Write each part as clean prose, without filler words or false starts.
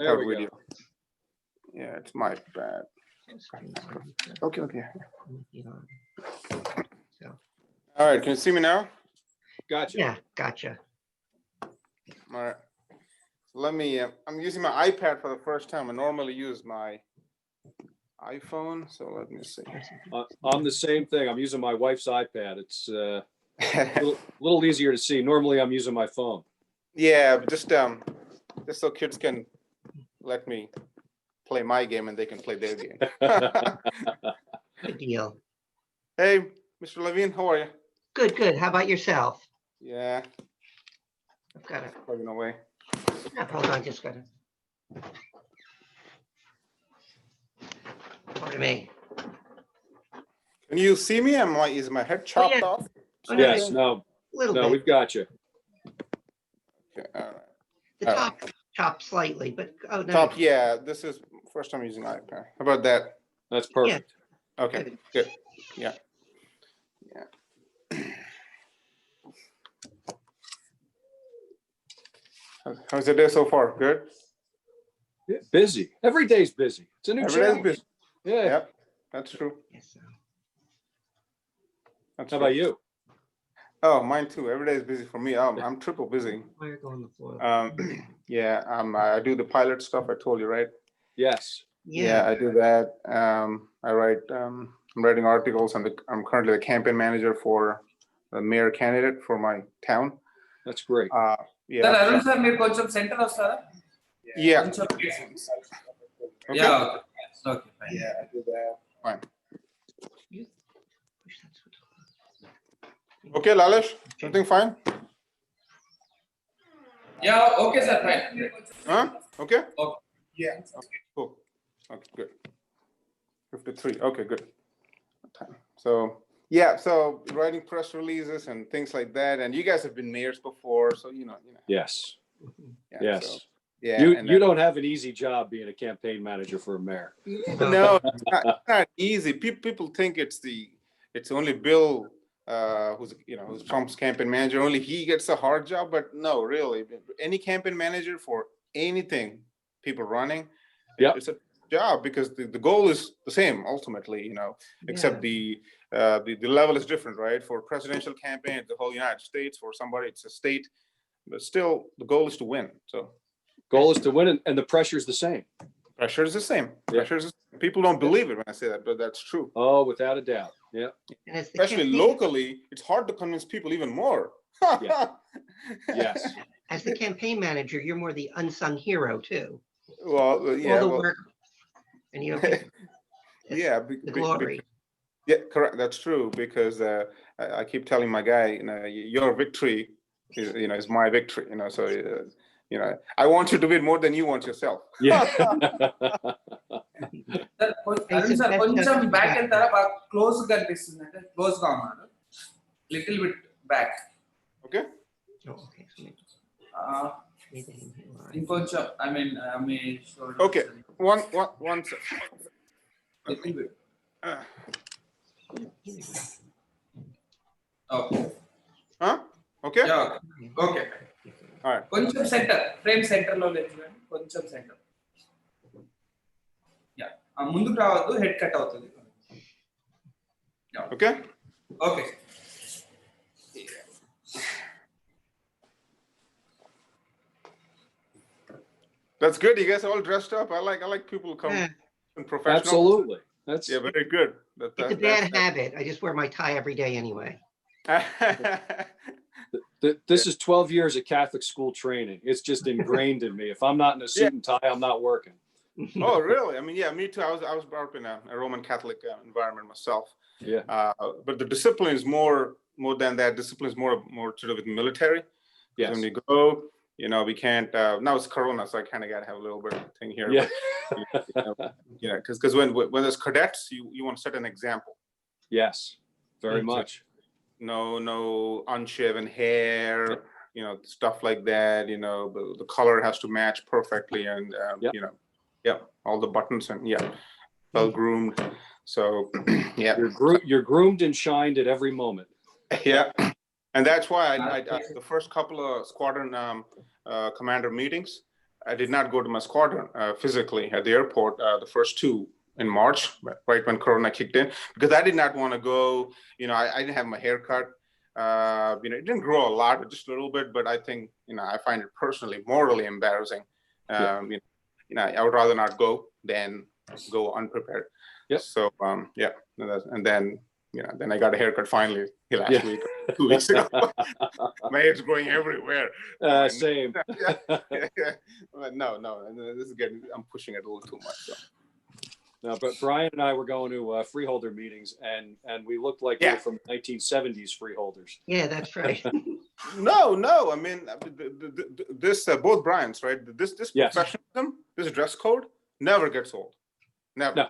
There we video. go. Yeah, it's my bad. Okay, okay. All right, can you see me now? Gotcha. Yeah, gotcha. All right. Let me, I'm using my iPad for the first time. I normally use my iPhone, so let me see. I'm the same thing. I'm using my wife's iPad. It's a little easier to see. Normally, I'm using my phone. Yeah, just so kids can let me play my game and they can play their game. Good deal. Hey, Mr. Levine, how are you? Good, good. How about yourself? Yeah, I've got it. plugging away. Hold on, just gotta. Pardon me. Can you see me? Is my head chopped yeah. off? Oh, no, Yes, no, Little no, bit. we've got you. Okay, all right. The top chopped slightly, but oh no. Top, yeah, this is first time using iPad. How about that? That's perfect. Okay, good. Yeah. Yeah. How's the day so far? Good? Yeah, busy. Every day's busy. It's a new Every day's challenge. busy. Yeah. Yep, that's true. Yes, That's How true. about you? Oh, mine too. Every day is busy for me. I'm triple busy. Wire go on the floor. Yeah, I do the pilot stuff I told you, right? Yes. Yeah, I do that. I write. I'm writing articles. I'm currently the campaign manager for the mayor candidate for my town. That's great. Yeah. Sir, Arun sir, మీరు కొంచెం centre వస్తారా? Yeah. కొంచెం Okay. Yeah, okay, fine. Yeah, I do that. Fine. Okay, Lalish, everything fine? Yeah, okay, sir, fine. Huh? Okay? Okay. Yeah. Okay, cool. Okay, good. 53. Okay, good. So, yeah, so writing press releases and things like that. And you guys have been mayors before, so you know. Yes. Yeah, Yes. so, yeah. You don't have an easy job being a campaign manager for a mayor. No, it's not easy. People think it's only Bill who's Trump's campaign manager. Only he gets a hard job, but no, really, any campaign manager for anything, people running, it's a job because the goal is the same ultimately, except the level is different, right? For presidential campaign, the whole United States. For somebody, it's a state, but still, the goal is to win. So, goal is to win, and the pressure is the same. Pressure is the same. Yeah. People don't believe it when I say that, but that's true. Oh, without a doubt. Yeah. Especially locally, it's hard to convince people even more. Yeah. Yes. As the campaign manager, you're more the unsung hero too. Well, yeah. All the work, and you don't get Yeah. the glory. Yeah, correct. That's true because I keep telling my guy, your victory is my victory. So. I want you to win more than you want yourself. Yeah. Sir, Arun sir, కొంచెం back వెళ్తారా? బాగా close గా అనిపిస్తుంది, అంటే close గా ఉన్నారు. Little bit back. Okay. Okay. ఇంకొంచెం I mean Okay. One second. Little bit. Okay. Huh? Okay. Yeah. Okay. All right. కొంచెం సెంటర్, ఫ్రేమ్ సెంటర్ లో లేదు చూడండి, కొంచెం సెంటర్. యా, ముందుకు రావద్దు, హెడ్ కట్ అవుతుంది. Okay. Okay. That's good. You guys are all dressed up. I like people come in professional. Absolutely. That's very good. It's a bad habit. I just wear my tie every day anyway. This is 12 years of Catholic school training. It's just ingrained in me. If I'm not in a suit and tie, I'm not working. Oh, really? I mean, yeah, me too. I was brought up in a Roman Catholic environment myself. Yeah. But the discipline is more than that. Discipline is more to do with military. Yes. When you go, we can't. Now it's Corona, so I kind of got to have a little bit of thing here. Yeah. But, because when there's cadets, you want to set an example. Yes, very much. No unshaven hair, stuff like that. The color has to match perfectly, and all the buttons and well groomed. So yeah, you're groomed and shined at every moment. Yeah, and that's why I the first couple of squadron commander meetings, I did not go to my squadron physically at the airport, the first two in March, right when Corona kicked in, because I did not want to go. I didn't have my hair cut. It didn't grow a lot, just a little bit, but I think, I find it personally morally embarrassing. I would rather not go than go unprepared. Yep. So, and then, then I got a haircut finally last week, 2 weeks ago. My hair's growing everywhere. Same. But no, this is I'm pushing it a little too much. So. No, but Brian and I were going to freeholder meetings, and we looked like we were from 1970s freeholders. Yeah, that's right. No. I mean, this both Brian's, right? This Yes. professionalism, this dress code never gets old. Never. No.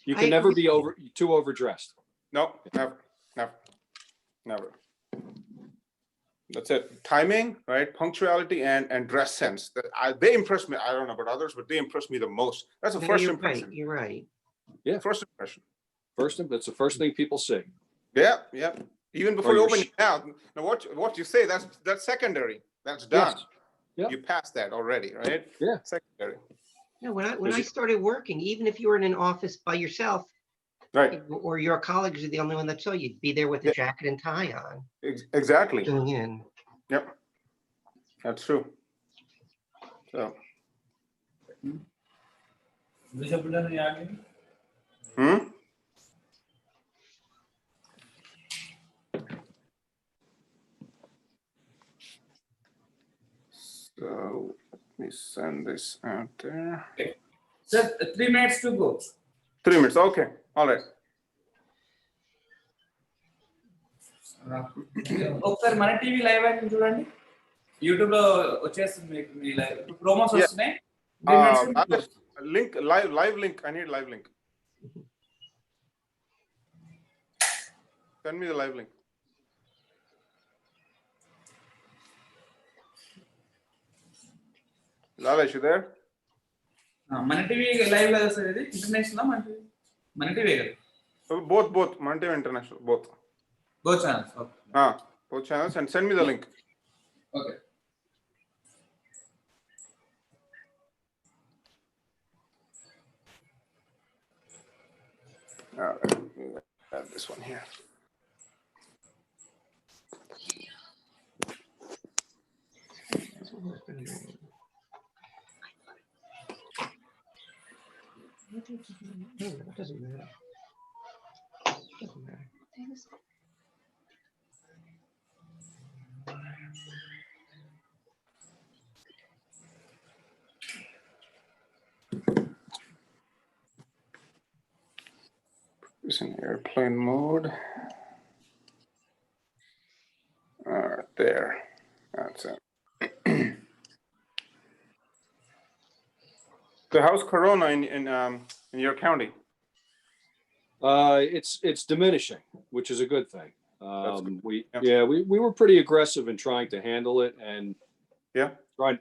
You can never be too overdressed. No, never. That's it. Timing, right? Punctuality and dress sense. They impress me. I don't know about others, but they impress me the most. That's the first impression. Right. You're right. Yeah. First impression. That's the first thing people see. Yeah. Even before you open your mouth. Now what you say, that's secondary. That's done. Yes. Yep. You passed that already, right? Yeah. Secondary. No, when I started working, even if you were in an office by yourself, Right. or your colleagues are the only one that saw you'd be there with a jacket and tie on. Exactly. Going in. Yep. That's true. So. So let me send this out there. Okay. Sir, 3 minutes to go. 3 minutes. Okay. All right. ఒకసారి మన TV live అయితే చూడండి, YouTube లో వచ్చేస్తుంది మీకు మీ live promos వస్తున్నాయి. Link live link. I need live link. Send me the live link. Lalesh, you there? మన TV live కదా సార్, ఇది ఇంటర్నేషనల్ మన టీవీ కదా? Both మన TV international both. Both channels. Okay. Both channels, and send me the link. Okay. All right. Add this one here. No, it doesn't matter. Doesn't matter. It's in airplane mode. All right, there. That's it. So how's Corona in your county? It's diminishing, which is a good thing. Good. We were pretty aggressive in trying to handle it and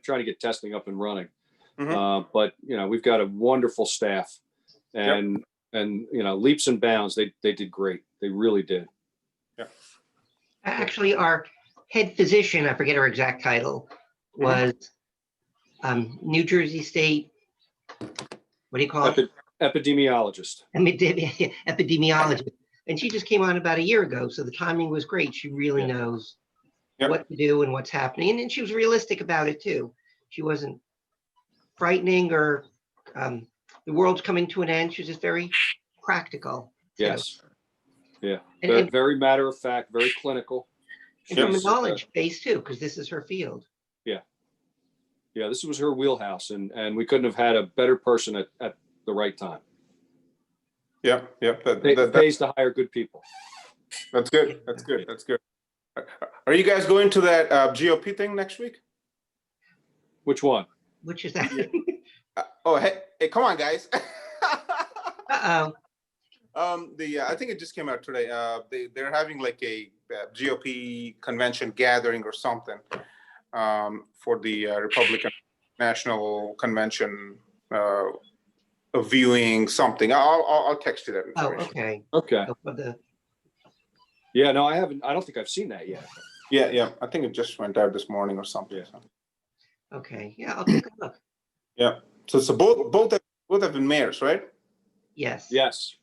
trying to get testing up and running. Mhm. But we've got a wonderful staff, and leaps and bounds. They did great. They really did. Yeah. Actually, our head physician, I forget her exact title, was New Jersey State. What do you call it? Epidemiologist. Epidemiologist. And she just came on about a year ago. So the timing was great. She really knows what to do and what's happening. And then she was realistic about it too. She wasn't frightening or the world's coming to an end. She was just very practical. Yes. Yeah. And Very matter of fact, very clinical. and from a knowledge base too, because this is her field. Yeah, this was her wheelhouse, and we couldn't have had a better person at the right time. Yeah. It pays to hire good people. That's good. That's good. Are you guys going to that GOP thing next week? Which one? Which is that? Hey, come on, guys. Uh-oh. I think it just came out today. They're having like a GOP convention gathering or something for the Republican National Convention viewing something. I'll text you that Oh, information. okay. Okay. So for the, Yeah, no, I haven't. I don't think I've seen that yet. Yeah. I think it just went out this morning or something. Yeah. So. okay. Yeah, I'll take a look. Yeah. So both have been mayors, right? Yes. Yes.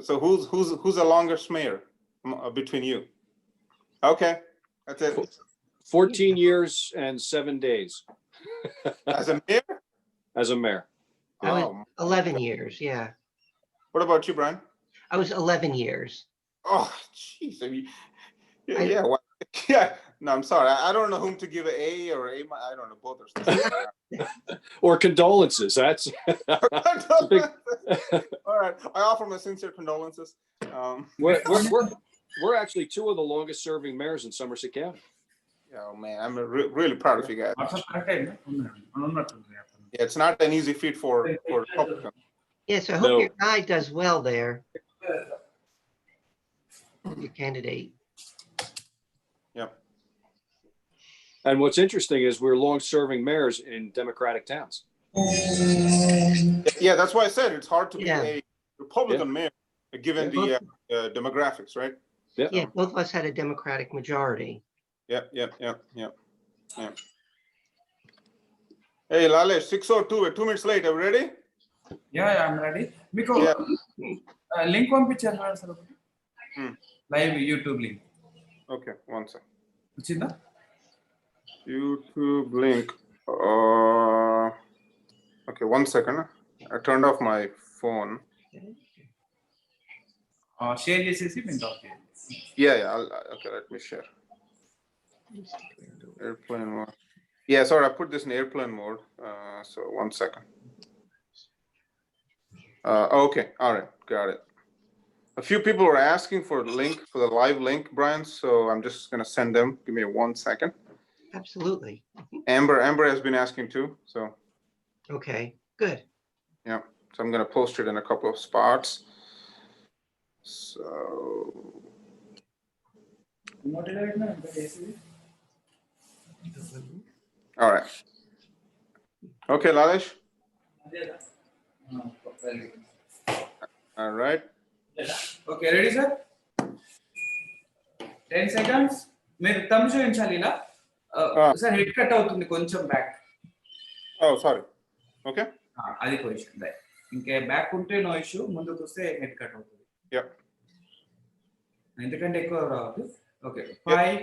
So who's the longest mayor between you? Okay, that's it. 14 years and 7 days As a mayor? as a mayor. I was Oh, 11 years. Yeah. what about you, Brian? I was 11 years. Oh, jeez. I mean, yeah, I- yeah, yeah. No, I'm sorry. I don't know whom to give an A or A. I don't know. Both are still. Or condolences. That's big. All right. I offer my sincere condolences. We're actually two of the longest serving mayors in Somerset County. Oh man, I'm really proud of you guys. WhatsApp correct అయిందా ఉన్నట్టుంది Yeah, it's not an easy feat for Republicans. Yeah. So I hope No. your guy does well there, your candidate. Yep. And what's interesting is we're long serving mayors in Democratic towns. Yeah, that's why I said it's hard to be Yeah. a Republican mayor given the demographics, right? Yeah. Yeah. Both of us had a Democratic majority. Yep. Hey, Lale, 6:02. We're 2 minutes late. Are we ready? Yeah I'm ready మీకు Yeah. Link పంపించారు కదా sir ఒకటి Hmm. Live YouTube link Okay, one sec. వచ్చిందా YouTube link. Okay, 1 second. I turned off my phone. Share చేసేసి మేము talk చేయండి Yeah. Okay, let me share. Airplane mode. Yeah, sorry, I put this in airplane mode. So 1 second. Okay, all right, got it. A few people were asking for a link for the live link, Brian. So I'm just gonna send them. Give me 1 second. Absolutely. Amber has been asking too. So Okay. Good. yeah, so I'm gonna post it in a couple of spots. So all right. Okay, Lalish. All right. Okay ready sir 10 seconds మీరు తమ్ము చూపించాలి ఇలా sir head cut అవుతుంది కొంచెం back Oh, sorry. Okay. అది position ఇంకే back ఉంటే no issue ముందుకు వస్తే హెడ్ కట్ అవుతుంది Yep. ఎందుకంటే ఎక్కువ రావద్దు okay 5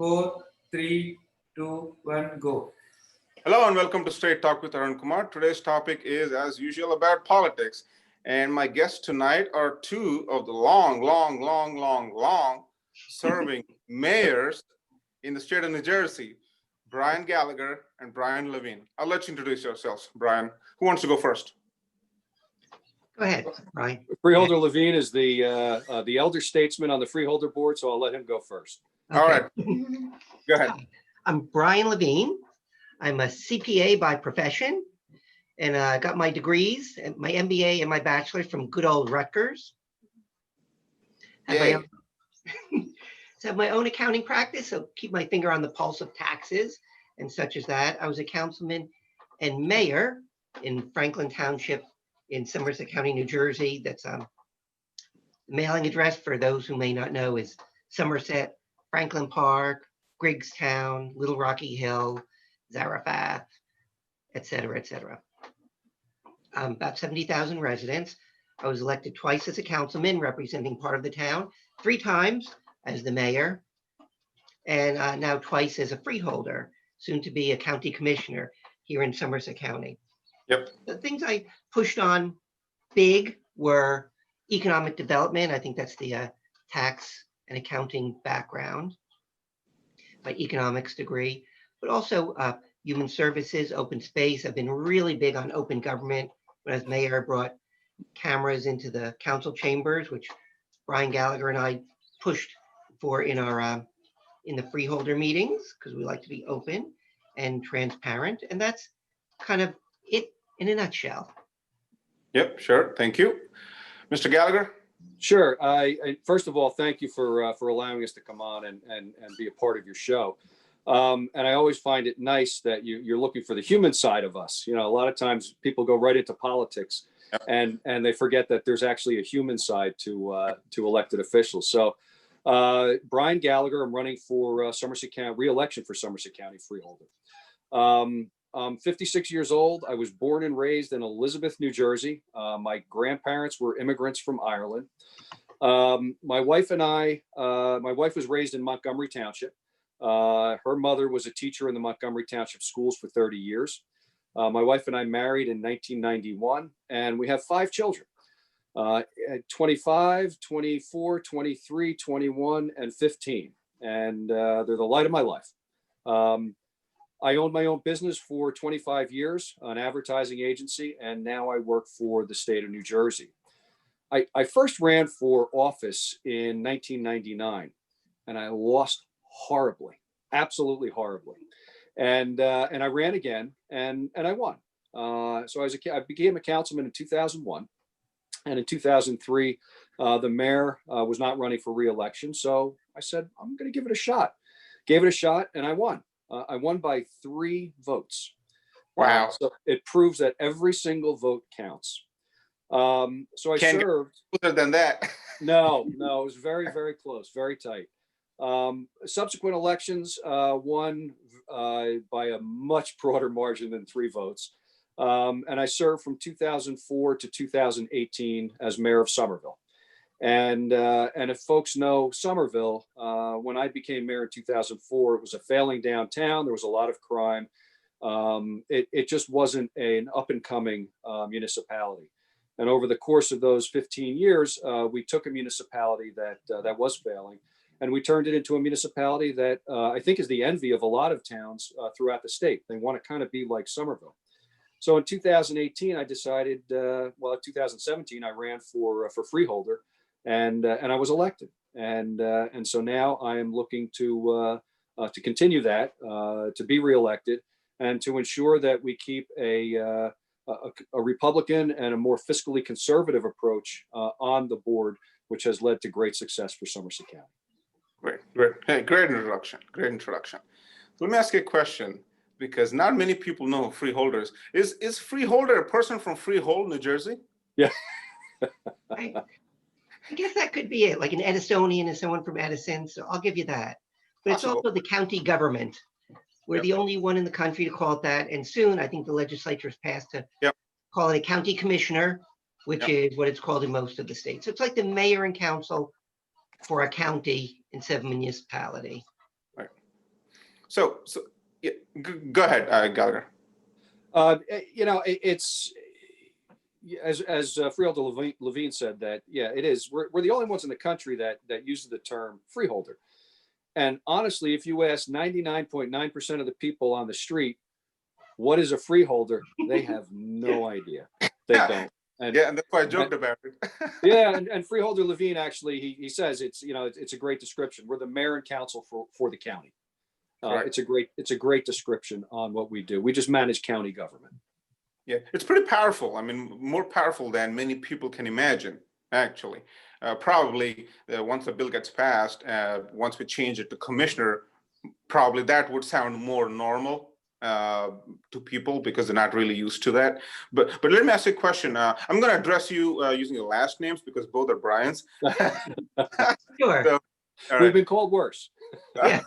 4 3 2 1 go Hello and welcome to Straight Talk with Arun Kumar. Today's topic is, as usual, about politics. And my guests tonight are two of the long serving mayors in the state of New Jersey, Brian Gallagher and Brian Levine. I'll let you introduce yourselves. Brian, who wants to go first? Go ahead, Brian. Freeholder Levine is the elder statesman on the freeholder board, so I'll let him go first. All Okay. right. Go ahead. I'm Brian Levine. I'm a CPA by profession, and I got my degrees, and my MBA and my bachelor's from good old Rutgers. Have my Yay. own, so I have my own accounting practice, so keep my finger on the pulse of taxes and such as that. I was a councilman and mayor in Franklin Township in Somerset County, New Jersey. That's the mailing address for those who may not know is Somerset, Franklin Park, Griggstown, Little Rocky Hill, Zarephath, et cetera, about 70,000 residents. I was elected twice as a councilman representing part of the town, 3 times as the mayor, and now twice as a freeholder, soon to be a county commissioner here in Somerset County. Yep. The things I pushed on big were economic development. I think that's the tax and accounting background, my economics degree, but also human services, open space. I've been really big on open government. When I was mayor, I brought cameras into the council chambers, which Brian Gallagher and I pushed for in our in the freeholder meetings, because we like to be open and transparent. And that's kind of it in a nutshell. Yep, sure. Thank you. Mr. Gallagher? Sure. First of all, thank you for allowing us to come on and be a part of your show. And I always find it nice that you're looking for the human side of us. You know, a lot of times people go right into politics, Yep. and they forget that there's actually a human side to elected officials. So, Brian Gallagher, I'm running for Somerset County re-election for Somerset County freeholder. I'm 56 years old. I was born and raised in Elizabeth, New Jersey. My grandparents were immigrants from Ireland. My wife and I, my wife was raised in Montgomery Township. Her mother was a teacher in the Montgomery Township schools for 30 years. My wife and I married in 1991, and we have 5 children, at 25, 24, 23, 21, and 15. And they're the light of my life. I owned my own business for 25 years, an advertising agency, and now I work for the state of New Jersey. I first ran for office in 1999, and I lost horribly, absolutely horribly. And I ran again, and I won. So I became a councilman in 2001, and in 2003, the mayor was not running for re-election. So I said, I'm going to give it a shot. Gave it a shot, and I won. I won by 3 votes. Wow. So it proves that every single vote counts. So I Can't served. get closer than that. No, it was very, very close, very tight. Subsequent elections won by a much broader margin than 3 votes. And I served from 2004 to 2018 as mayor of Somerville. And if folks know Somerville, when I became mayor in 2004, it was a failing downtown. There was a lot of crime. It just wasn't an up and coming municipality. And over the course of those 15 years, we took a municipality that was failing, and we turned it into a municipality that I think is the envy of a lot of towns throughout the state. They want to kind of be like Somerville. So in 2018, I decided, in 2017, I ran for freeholder, and I was elected. And so now I am looking to continue that, to be reelected, and to ensure that we keep a Republican and a more fiscally conservative approach on the board, which has led to great success for Somerset County. Great. Hey, great introduction. Great introduction. Let me ask you a question, because not many people know freeholders. Is freeholder a person from Freehold, New Jersey? Yeah. I guess that could be it. Like an Edisonian is someone from Edison, so I'll give you that. But it's Possible. also the county government. We're Yep. the only one in the country to call it that. And soon, I think the legislature has passed to Yep. call it a county commissioner, which Yep. is what it's called in most of the states. So it's like the mayor and council for a county instead of municipality. Right. So yeah, go ahead, Gallagher. It's as Freeholder Levine said that, yeah, it is. We're the only ones in the country that uses the term freeholder. And honestly, if you ask 99.9% of the people on the street, what is a freeholder? They have no idea. They don't. And that's why I joked about it. yeah, and Freeholder Levine actually he says it's a great description. We're the mayor and council for the county. It's a great description on what we do. We just manage county government. Yeah, it's pretty powerful. I mean, more powerful than many people can imagine, actually. Probably once the bill gets passed, once we change it to commissioner, probably that would sound more normal to people because they're not really used to that. But let me ask you a question. I'm going to address you using your last names because both are Brian's. Sure. So, We've been called worse. Yeah.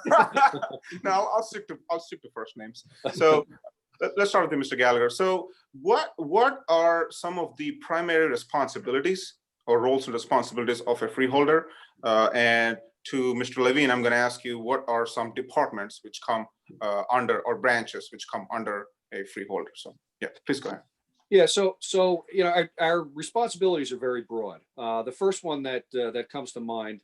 No, I'll stick to first names. So let's start with you, Mr. Gallagher. So what are some of the primary responsibilities or roles and responsibilities of a freeholder? And to Mr. Levine, I'm going to ask you, what are some departments which come under, or branches which come under a freeholder? So yeah, please go ahead. Yeah, so our responsibilities are very broad. The first one that comes to mind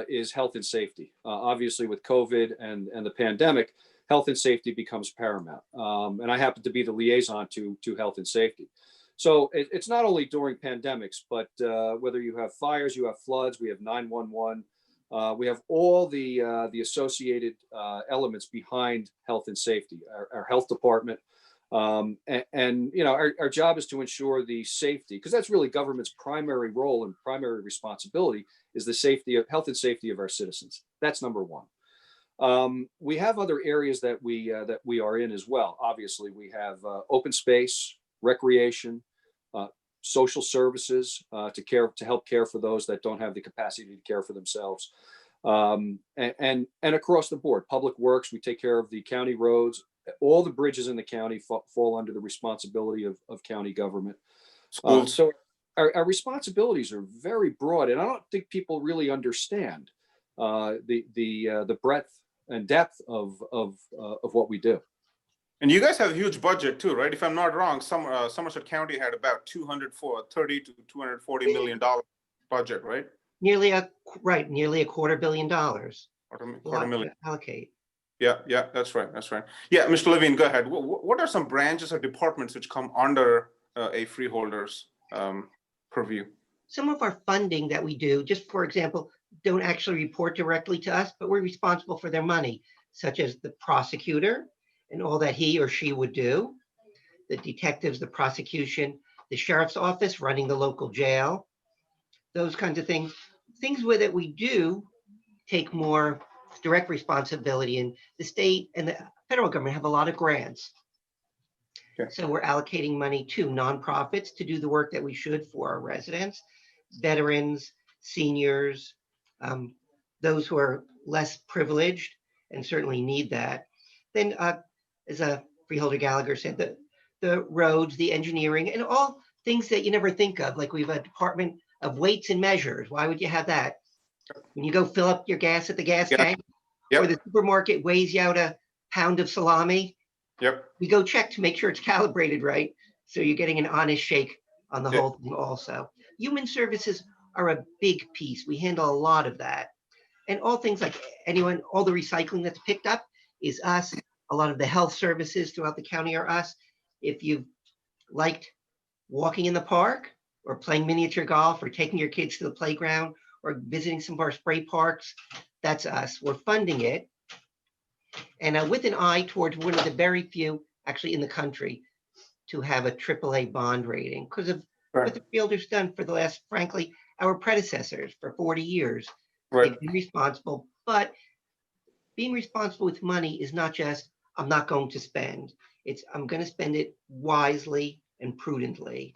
is health and safety. Obviously, with COVID and the pandemic, health and safety becomes paramount. And I happen to be the liaison to health and safety. So it's not only during pandemics, but whether you have fires, you have floods, we have 911, we have all the associated elements behind health and safety. Our health department, and our job is to ensure the safety, because that's really government's primary role and primary responsibility, is the safety of health and safety of our citizens. That's number one. We have other areas that we are in as well. Obviously, we have open space, recreation, social services to help care for those that don't have the capacity to care for themselves, and across the board, public works. We take care of the county roads, all the bridges in the county fall under the responsibility of county government. Schools. So our responsibilities are very broad, and I don't think people really understand the breadth and depth of what we do. And you guys have a huge budget too, right? If I'm not wrong, Somerset County had about 230 to $240 million budget, right? Nearly a $250 million. Quarter million. To allocate. Yeah, that's right. Yeah, Mr. Levine, go ahead. What are some branches or departments which come under a freeholder's purview? Some of our funding that we do, just for example, don't actually report directly to us, but we're responsible for their money, such as the prosecutor and all that he or she would do, the detectives, the prosecution, the sheriff's office running the local jail, those kinds of things. Things that we do take more direct responsibility, and the state and the federal government have a lot of grants. Okay. So we're allocating money to nonprofits to do the work that we should for our residents, veterans, seniors, those who are less privileged and certainly need that. Then, as Freeholder Gallagher said, the roads, the engineering, and all things that you never think of, like we have a department of weights and measures. Why would you have that? When you go fill up your gas at the gas tank, Yep. or the supermarket weighs you out a pound of salami, Yep. we go check to make sure it's calibrated right, so you're getting an honest shake on the whole thing also. Human services are a big piece. We handle a lot of that. And all things like all the recycling that's picked up is us. A lot of the health services throughout the county are us. If you've liked walking in the park or playing miniature golf or taking your kids to the playground or visiting some of our spray parks, that's us. We're funding it. And with an eye towards one of the very few actually in the country to have a AAA bond rating because of what the Freeholders done for the last, frankly, our predecessors for 40 years. Right. They've been responsible, but being responsible with money is not just, I'm not going to spend. It's, I'm going to spend it wisely and prudently.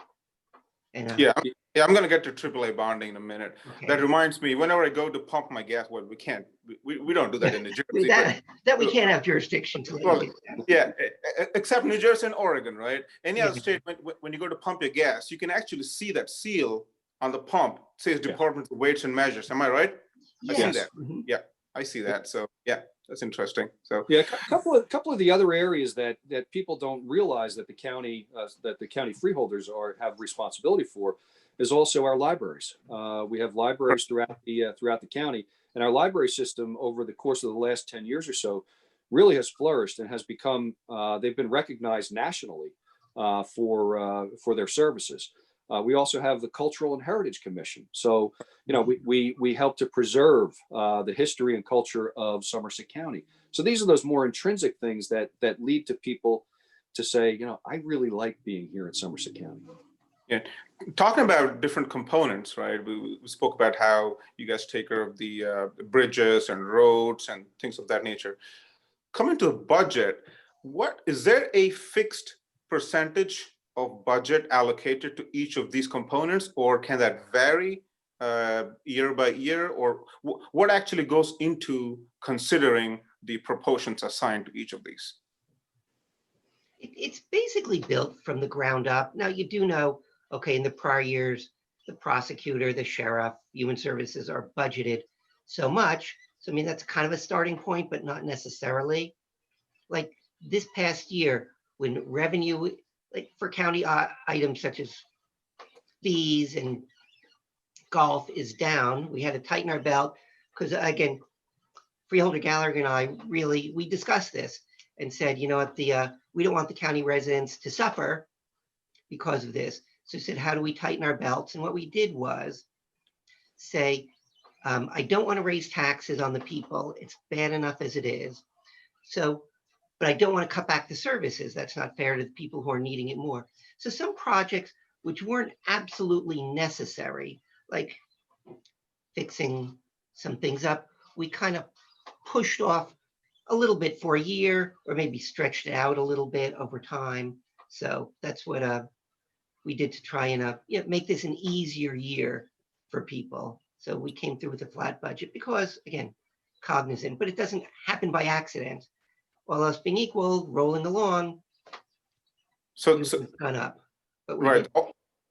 And I'm going to get to AAA bonding in a minute. okay. That reminds me, whenever I go to pump my gas, well, we don't do that in New Jersey. that we can't have jurisdiction to. Well, yeah, except New Jersey and Oregon, right? Any other state, when you go to pump your gas, you can actually see that seal on the pump. It says Department of Weights and Measures. Am I right? Yes. I see that. Mm-hmm. Yeah, I see that. So yeah, that's interesting. So yeah, a couple of the other areas that people don't realize that the county freeholders have responsibility for is also our libraries. We have libraries throughout the county, and our library system over the course of the last 10 years or so really has flourished and has become. They've been recognized nationally for their services. We also have the Cultural and Heritage Commission. So, you know, we help to preserve the history and culture of Somerset County. So these are those more intrinsic things that lead to people to say, you know, I really like being here in Somerset County. yeah, talking about different components, right? We spoke about how you guys take care of the bridges and roads and things of that nature. Coming to a budget, is there a fixed percentage of budget allocated to each of these components, or can that vary year by year, or what actually goes into considering the proportions assigned to each of these? It's basically built from the ground up. Now you do know, okay, in the prior years, the prosecutor, the sheriff, human services are budgeted so much. So I mean, that's kind of a starting point, but not necessarily. Like this past year, when revenue, like for county items such as fees and golf is down, we had to tighten our belt because again, Freeholder Gallagher and I we discussed this and said, you know what, we don't want the county residents to suffer because of this. So we said, how do we tighten our belts? And what we did was say, I don't want to raise taxes on the people. It's bad enough as it is. So, but I don't want to cut back the services. That's not fair to the people who are needing it more. So some projects which weren't absolutely necessary, like fixing some things up, we kind of pushed off a little bit for a year or maybe stretched it out a little bit over time. So that's what we did to try and make this an easier year for people. So we came through with a flat budget because, again, cognizant, but it doesn't happen by accident. all else being equal, rolling along, So, it's gone up. But we right. did-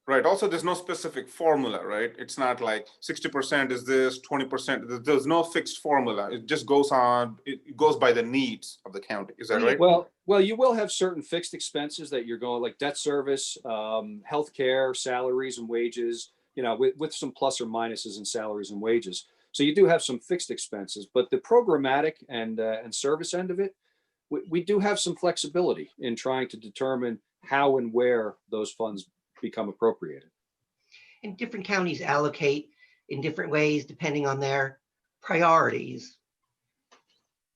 Right. Also, there's no specific formula, right? It's not like 60% is this, 20%. There's no fixed formula. It just goes on. It goes by the needs of the county. Is that Oh, yeah. right? Well, you will have certain fixed expenses that you're going, like debt service, healthcare, salaries and wages, with some plus or minuses in salaries and wages. So you do have some fixed expenses, but the programmatic and service end of it, we do have some flexibility in trying to determine how and where those funds become appropriated. And different counties allocate in different ways depending on their priorities.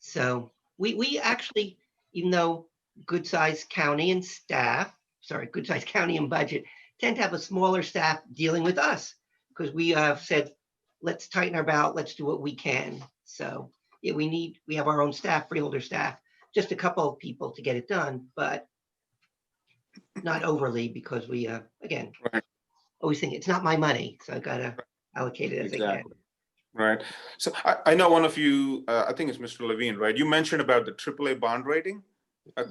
So we actually, even though good-sized county and good-sized county and budget tend to have a smaller staff dealing with us because we said, let's tighten our belt, let's do what we can. So yeah, we have our own staff, freeholder staff, just a couple of people to get it done, but not overly because we, again, Right. always think it's not my money, so I gotta allocate it as I can. Exactly. Right. So I know one of you, I think it's Mr. Levine, right? You mentioned about the AAA bond rating.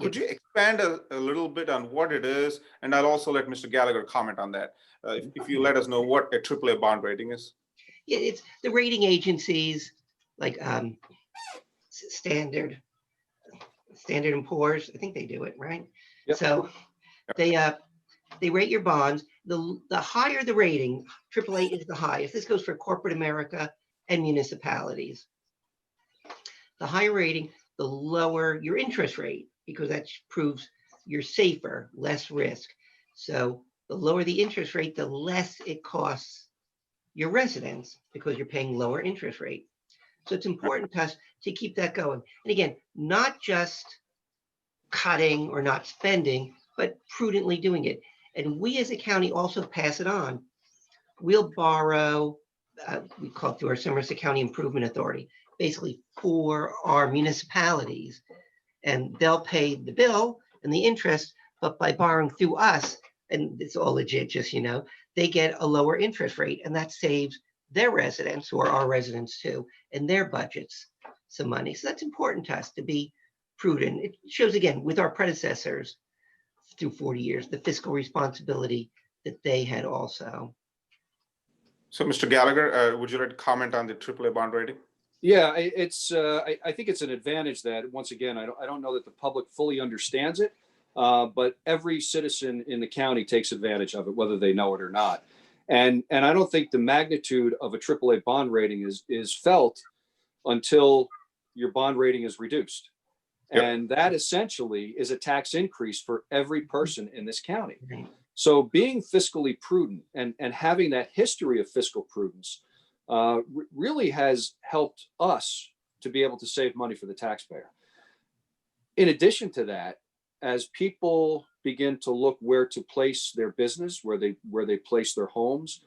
Could you expand a little bit on what it is? And I'll also let Mr. Gallagher comment on that. If you let us know what a AAA bond rating is. Yeah, it's the rating agencies like Standard and Poor's. I think they do it, right? Yep. So they rate your bonds. The higher the rating, AAA is the highest. This goes for corporate America and municipalities. The higher rating, the lower your interest rate, because that proves you're safer, less risk. So the lower the interest rate, the less it costs your residents because you're paying lower interest rate. So it's important to us to keep that going. And again, not just cutting or not spending, but prudently doing it. And we as a county also pass it on. We'll borrow, we call it through our Somerset County Improvement Authority, basically for our municipalities. And they'll pay the bill and the interest, but by borrowing through us, and it's all legit, just, they get a lower interest rate, and that saves their residents, who are our residents too, and their budgets some money. So that's important to us to be prudent. It shows, again, with our predecessors through 40 years, the fiscal responsibility that they had also. So, Mr. Gallagher, would you like to comment on the AAA bond rating? Yeah, I think it's an advantage that, once again, I don't know that the public fully understands it, but every citizen in the county takes advantage of it, whether they know it or not. And I don't think the magnitude of a AAA bond rating is felt until your bond rating is reduced. Yep. And that essentially is a tax increase for every person in this county. Right. So being fiscally prudent and having that history of fiscal prudence really has helped us to be able to save money for the taxpayer. In addition to that, as people begin to look where to place their business, where they place their homes,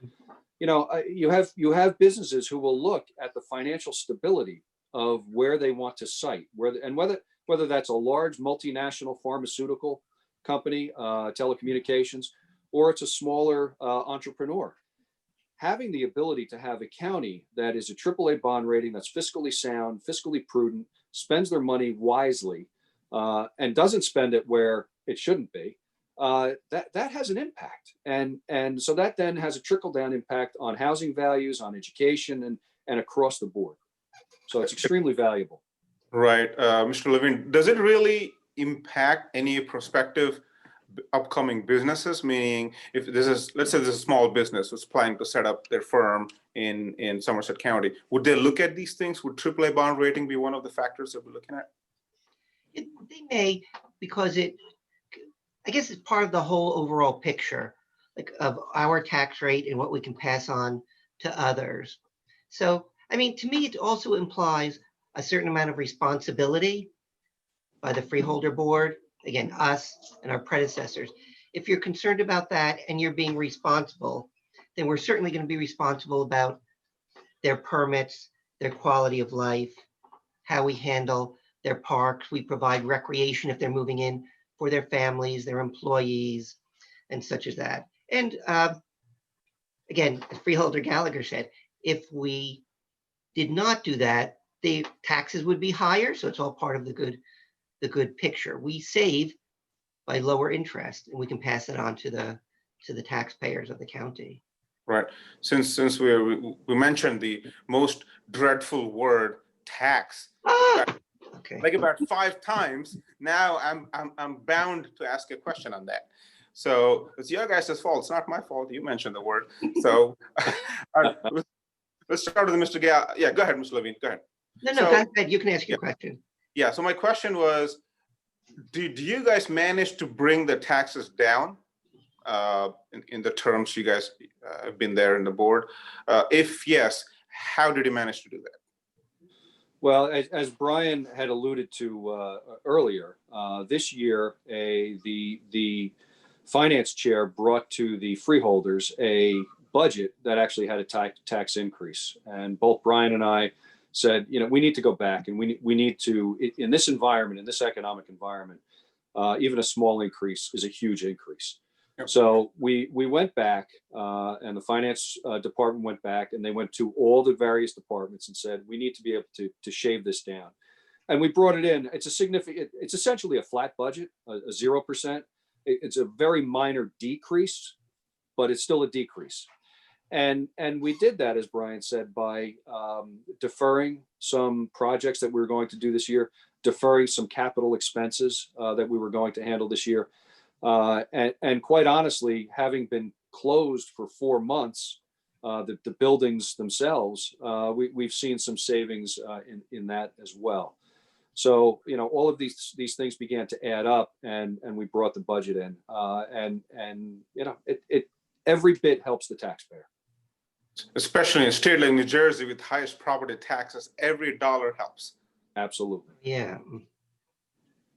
you have businesses who will look at the financial stability of where they want to site, whether that's a large multinational pharmaceutical company, telecommunications, or it's a smaller entrepreneur. Having the ability to have a county that is a AAA bond rating, that's fiscally sound, fiscally prudent, spends their money wisely, and doesn't spend it where it shouldn't be, that has an impact. And so that then has a trickle-down impact on housing values, on education, and across the board. So it's extremely valuable. Right. Mr. Levine, does it really impact any prospective upcoming businesses? Meaning, if this is, let's say there's a small business who's planning to set up their firm in Somerset County, would they look at these things? Would AAA bond rating be one of the factors that we're looking at? They may, because I guess it's part of the whole overall picture, like of our tax rate and what we can pass on to others. So, I mean, to me, it also implies a certain amount of responsibility by the freeholder board, again, us and our predecessors. If you're concerned about that and you're being responsible, then we're certainly going to be responsible about their permits, their quality of life, how we handle their parks. We provide recreation if they're moving in for their families, their employees, and such as that. And again, as Freeholder Gallagher said, if we did not do that, the taxes would be higher. So it's all part of the good the good picture. We save by lower interest, and we can pass it on to the taxpayers of the county. Right. Since we mentioned the most dreadful word tax, Okay. like about 5 times, now I'm bound to ask a question on that. So it's your guys' fault. It's not my fault. You mentioned the word. So let's start with Mr. Gal. Yeah, go ahead, Mr. Levine. Go ahead. No, So- go ahead. You can ask your question. Yeah. So my question was, do you guys manage to bring the taxes down in the terms you guys have been there in the board? If yes, how did you manage to do that? Well, as Brian had alluded to earlier, this year, the finance chair brought to the freeholders a budget that actually had a tax increase. And both Brian and I said, we need to go back, and we need to, in this environment, in this economic environment, even a small increase is a huge increase. Yep. So we went back, and the finance department went back, and they went to all the various departments and said, we need to be able to shave this down. And we brought it in. It's essentially a flat budget, a 0%. It's a very minor decrease, but it's still a decrease. And we did that, as Brian said, by deferring some projects that we were going to do this year, deferring some capital expenses that we were going to handle this year. And quite honestly, having been closed for 4 months, the buildings themselves, we've seen some savings in that as well. So, all of these things began to add up, and we brought the budget in, and it every bit helps the taxpayer. Especially in a state like New Jersey with highest property taxes, every dollar helps. Absolutely. Yeah.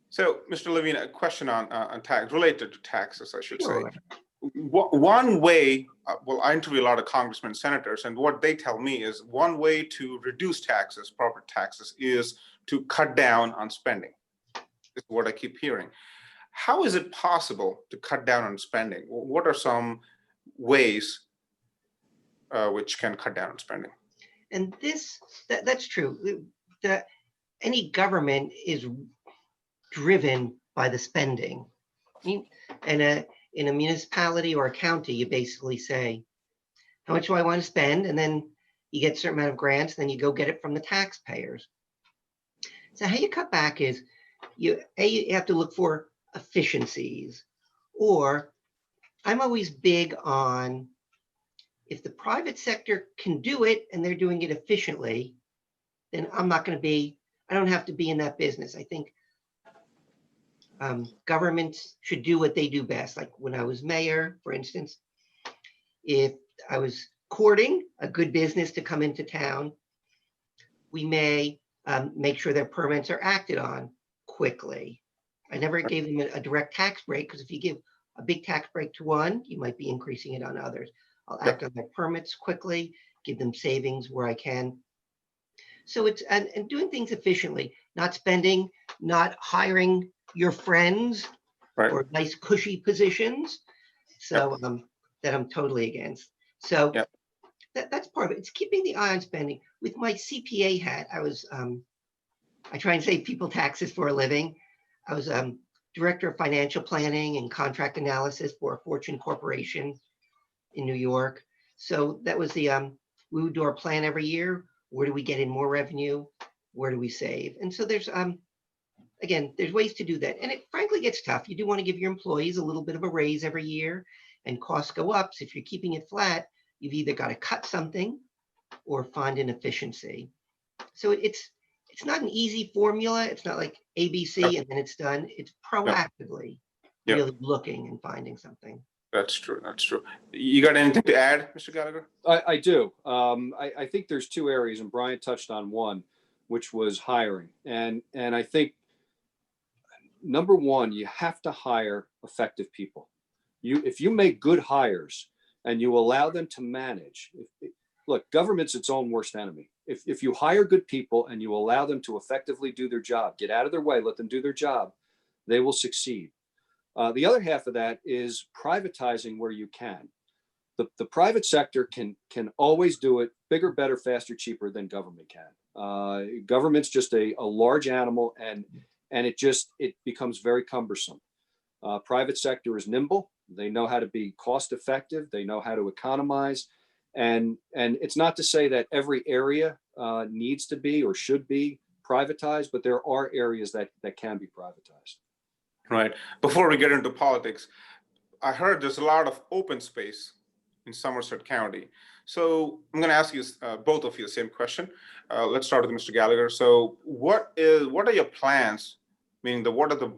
So, Mr. Levine, a question on tax, related to taxes, I should Sure. say. One way, well, I interview a lot of congressmen and senators, and what they tell me is one way to reduce taxes, property taxes, is to cut down on spending. This is what I keep hearing. How is it possible to cut down on spending? What are some ways which can cut down on spending? And that's true. Any government is driven by the spending. I mean, in a municipality or a county, you basically say, how much do I want to spend? And then you get a certain amount of grants, then you go get it from the taxpayers. So how you cut back is you have to look for efficiencies, or I'm always big on, if the private sector can do it and they're doing it efficiently, then I don't have to be in that business. I think governments should do what they do best. Like when I was mayor, for instance, if I was courting a good business to come into town, we may make sure their permits are acted on quickly. I never gave them a direct tax break, because if you give a big tax break to one, you might be increasing it on others. I'll act on their permits quickly, give them savings where I can. So it's and doing things efficiently, not spending, not hiring your friends Right. or nice cushy positions. So that I'm totally against. So that's part of it. It's keeping the eye on spending. With my CPA hat, I try and save people taxes for a living. I was director of financial planning and contract analysis for a Fortune corporation in New York. So that was we would do our plan every year. Where do we get in more revenue? Where do we save? And so there's again, there's ways to do that. And it frankly gets tough. You do want to give your employees a little bit of a raise every year, and costs go up. So if you're keeping it flat, you've either got to cut something or find an efficiency. So it's not an easy formula. It's not like ABC and then it's done. It's proactively really looking and finding something. That's true. That's true. You got anything to add, Mr. Gallagher? I do. I think there's 2 areas, and Brian touched on one, which was hiring. And I think, number one, you have to hire effective people. If you make good hires and you allow them to manage, look, government's its own worst enemy. If you hire good people and you allow them to effectively do their job, get out of their way, let them do their job, they will succeed. The other half of that is privatizing where you can. The private sector can always do it bigger, better, faster, cheaper than government can. Government's just a large animal, and and it becomes very cumbersome. Private sector is nimble. They know how to be cost effective. They know how to economize. And it's not to say that every area needs to be or should be privatized, but there are areas that can be privatized. Right. Before we get into politics, I heard there's a lot of open space in Somerset County. So I'm going to ask you both of you the same question. Let's start with Mr. Gallagher. So what are your plans? Meaning what are the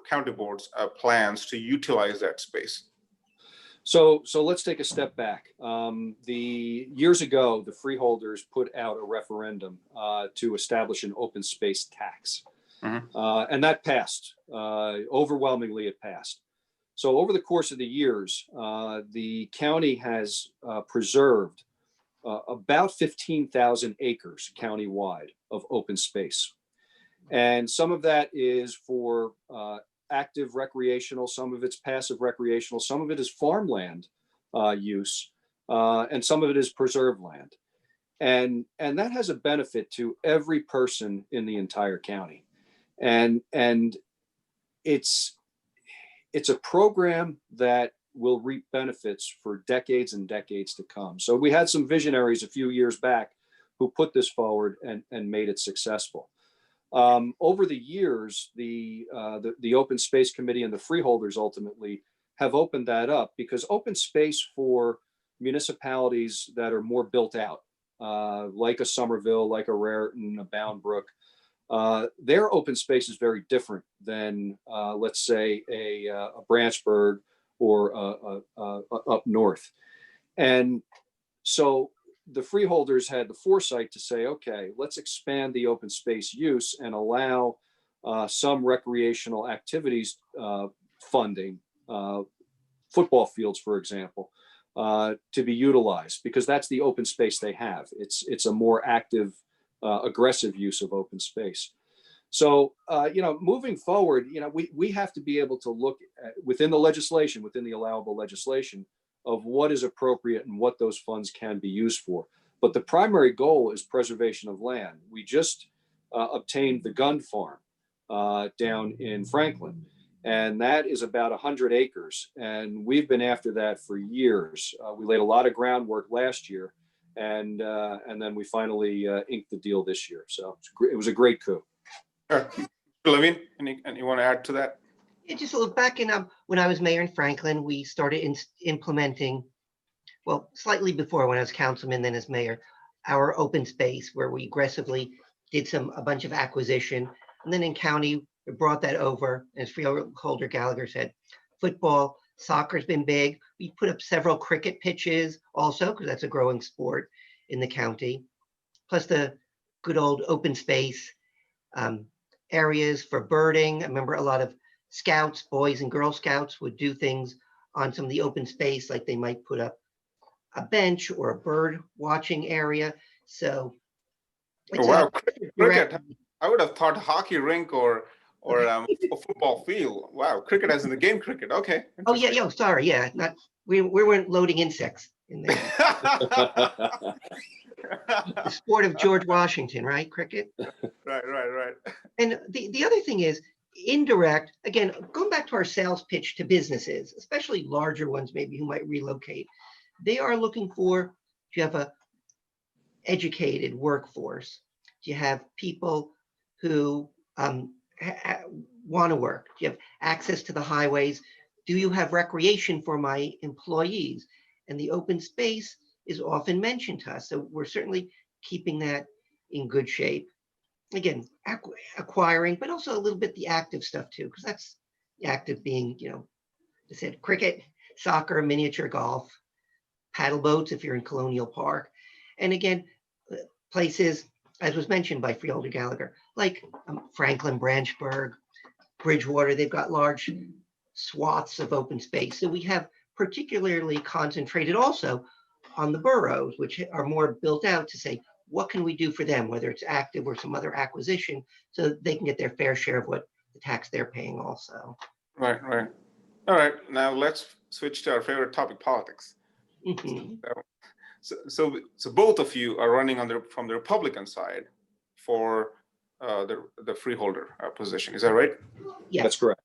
county board's plans to utilize that space? So let's take a step back. Years ago, the freeholders put out a referendum to establish an open space tax. And that passed. Overwhelmingly, it passed. So over the course of the years, the county has preserved about 15,000 acres countywide of open space. And some of that is for active recreational, some of it's passive recreational, some of it is farmland use, and some of it is preserved land. And that has a benefit to every person in the entire county. And it's a program that will reap benefits for decades and decades to come. So we had some visionaries a few years back who put this forward and made it successful. Over the years, the Open Space Committee and the freeholders ultimately have opened that up, because open space for municipalities that are more built out, like a Somerville, like a Raritan, a Bound Brook, their open space is very different than, let's say, a Branchburg or up north. And so the freeholders had the foresight to say, okay, let's expand the open space use and allow some recreational activities funding, football fields, for example, to be utilized, because that's the open space they have. It's a more active, aggressive use of open space. So, moving forward, we have to be able to look at, within the legislation, within the allowable legislation, of what is appropriate and what those funds can be used for. But the primary goal is preservation of land. We just obtained the gun farm down in Franklin, and that is about 100 acres. And we've been after that for years. We laid a lot of groundwork last year, and then we finally inked the deal this year. So it was a great coup. Levine, you want to add to that? Yeah, just a little backing up. When I was mayor in Franklin, we started implementing, well, slightly before when I was councilman, then as mayor, our open space, where we aggressively did a bunch of acquisition. And then in county, we brought that over. As Freeholder Gallagher said, football, soccer's been big. We put up several cricket pitches also, because that's a growing sport in the county. Plus the good old open space areas for birding. I remember a lot of Scouts, Boys and Girl Scouts would do things on some of the open space, like they might put up a bench or a bird watching area. So Oh, wow, cricket. I would have thought hockey rink or a football field. Wow, cricket as in the game cricket. Okay. Oh yeah, sorry, yeah, not we weren't loading insects in there. The sport of George Washington, right? Cricket. Right. And the other thing is indirect, again, going back to our sales pitch to businesses, especially larger ones maybe who might relocate. They are looking for, do you have a educated workforce? Do you have people who want to work? Do you have access to the highways? Do you have recreation for my employees? And the open space is often mentioned to us. So we're certainly keeping that in good shape. Again, acquiring, but also a little bit the active stuff too, because that's the active being, I said cricket, soccer, miniature golf, paddle boats if you're in Colonial Park. And again, places, as was mentioned by Freeholder Gallagher, like Franklin, Branchburg, Bridgewater, they've got large swaths of open space. So we have particularly concentrated also on the boroughs, which are more built out to say, what can we do for them, whether it's active or some other acquisition, so that they can get their fair share of what the tax they're paying also. Right. All right, now let's switch to our favorite topic, politics. Mm-hmm. So both of you are running from the Republican side for the freeholder position. Is that right? Yes. That's correct.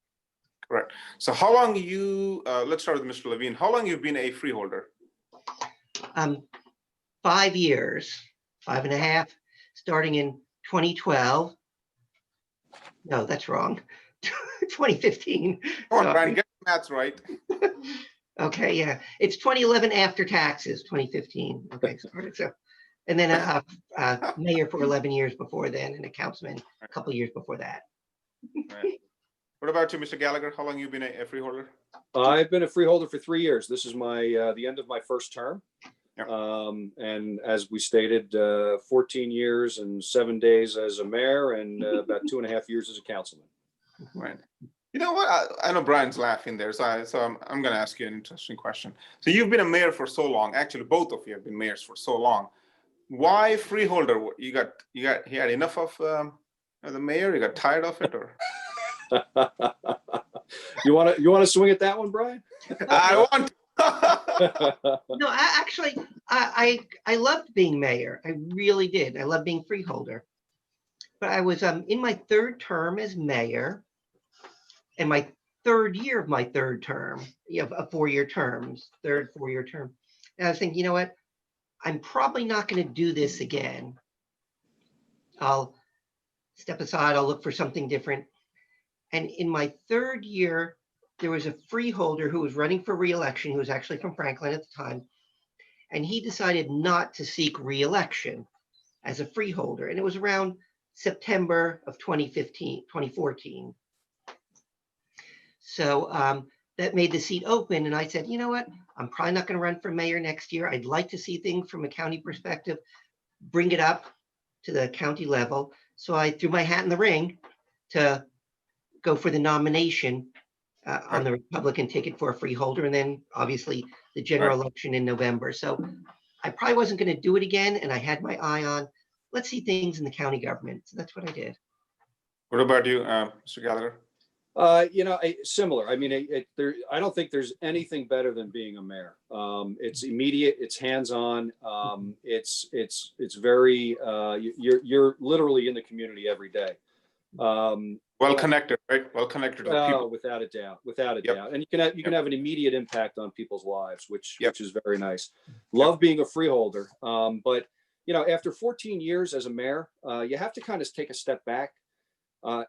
Correct. So how long you, let's start with Mr. Levine. How long you've been a freeholder? 5 years, 5.5, starting in 2012. No, that's wrong. 2015. Come on, Sorry. Brian, get the maths right. Okay, yeah, it's 2011 after taxes, 2015. Okay, so, and then mayor for 11 years before then, and a councilman a couple years before that. Right. What about you, Mr. Gallagher? How long you been a freeholder? I've been a freeholder for 3 years. This is my the end of my first term. Yep. And as we stated, 14 years and 7 days as a mayor and about 2.5 years as a councilman. Right. You know what? I know Brian's laughing there, so I'm going to ask you an interesting question. So you've been a mayor for so long. Actually, both of you have been mayors for so long. Why freeholder? You had enough of the mayor? You got tired of it, or? You want to swing at that one, Brian? I want. No, I loved being mayor. I really did. I loved being freeholder. But I was in my third term as mayor, and my third year of my third term, a 4-year terms, third 4-year term. And I was thinking, you know what? I'm probably not going to do this again. I'll step aside. I'll look for something different. And in my third year, there was a freeholder who was running for re-election. He was actually from Franklin at the time. And he decided not to seek re-election as a freeholder. And it was around September of 2014. So that made the seat open. And I said, you know what? I'm probably not going to run for mayor next year. I'd like to see things from a county perspective, bring it up to the county level. So I threw my hat in the ring to go for the nomination on the Republican ticket for a freeholder, and then obviously the general election in November. So I probably wasn't going to do it again, and I had my eye on, let's see things in the county government. So that's what I did. What about you, Mr. Gallagher? Similar. I mean, I don't think there's anything better than being a mayor. It's immediate. It's hands-on. It's very. You're literally in the community every day. Well connected, right? Well connected with people. Without a doubt, and you can have an immediate impact on people's lives, which is very nice. Love being a freeholder, but after 14 years as a mayor, you have to kind of take a step back,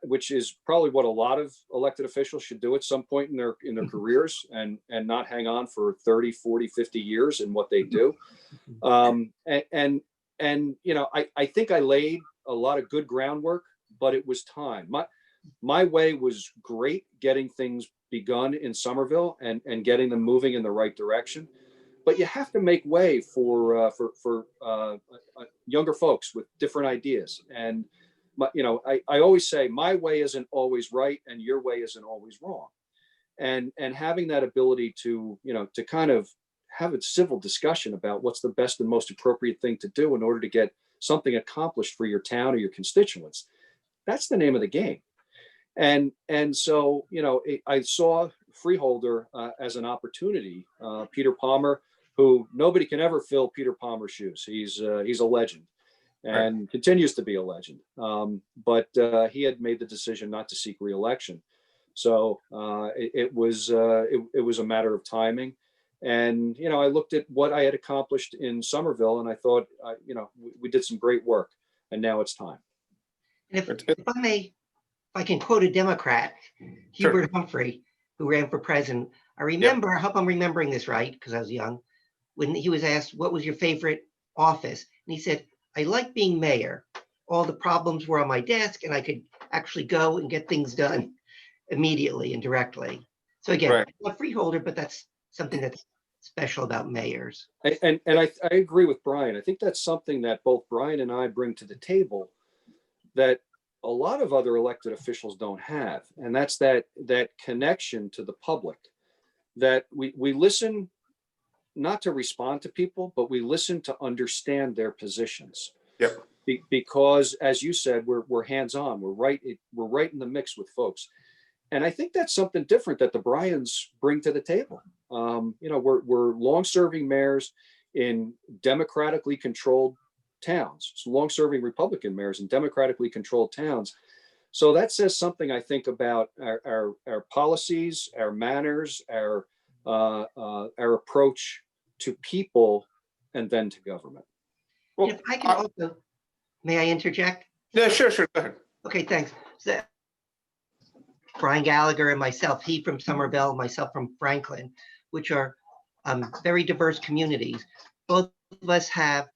which is probably what a lot of elected officials should do at some point in their careers, and not hang on for 30, 40, 50 years in what they do. I think I laid a lot of good groundwork, but it was time. My way was great, getting things begun in Somerville and getting them moving in the right direction. But you have to make way for younger folks with different ideas. And I always say my way isn't always right, and your way isn't always wrong. And having that ability to kind of have a civil discussion about what's the best and most appropriate thing to do in order to get something accomplished for your town or your constituents. That's the name of the game. And so, I saw freeholder as an opportunity. Peter Palmer, who nobody can ever fill Peter Palmer's shoes. He's a legend and continues to be a legend. But he had made the decision not to seek re-election. So it was a matter of timing. And, I looked at what I had accomplished in Somerville, and I thought, we did some great work, and now it's time. And if I can quote a Democrat, Hubert Humphrey, who ran for president. I remember, I hope I'm remembering this right, because I was young, when he was asked, what was your favorite office? And he said, I like being mayor. All the problems were on my desk, and I could actually go and get things done immediately and directly. So again, I'm a freeholder, but that's something that's special about mayors. And I agree with Brian. I think that's something that both Brian and I bring to the table that a lot of other elected officials don't have. And that's that connection to the public, that we listen not to respond to people, but we listen to understand their positions. Yep. Because as you said, we're hands-on, we're right in the mix with folks. And I think that's something different that the Bryans bring to the table. We're long-serving mayors in democratically controlled towns, some long-serving Republican mayors in democratically controlled towns. So that says something, I think, about our policies, our manners, our approach to people, and then to government. Well, If I can also, may I interject? yeah, sure, go ahead. Okay, thanks. So, Brian Gallagher and myself, he from Somerville, myself from Franklin, which are very diverse communities. Both of us have